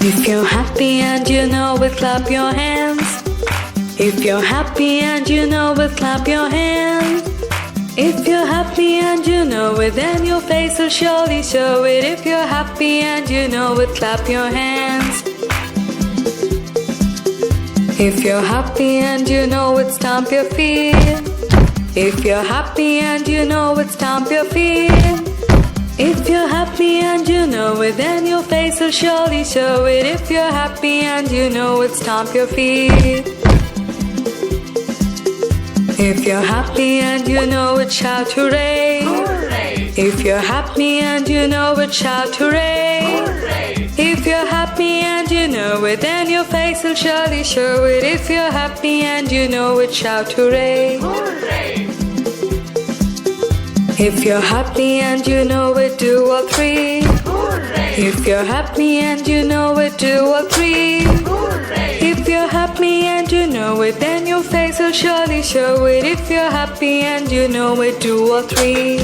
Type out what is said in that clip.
If you're happy and you know it, clap your hands. If you're happy and you know it, clap your hands. If you're happy and you know it, then your face will surely show it. If you're happy and you know it, clap your hands. If you're happy and you know it, stamp your feet. If you're happy and you know it, stamp your feet. If you're happy and you know it, then your face will surely show it. If you're happy and you know it, stamp your feet. If you're happy and you know it, shout hooray. Hooray! If you're happy and you know it, shout hooray. Hooray! If you're happy and you know it, then your face will surely show it. If you're happy and you know it, shout hooray. Hooray! If you're happy and you know it, do all three. Hooray! If you're happy and you know it, do all three. Hooray! If you're happy and you know it, then your face will surely show it. If you're happy and you know it, do all three.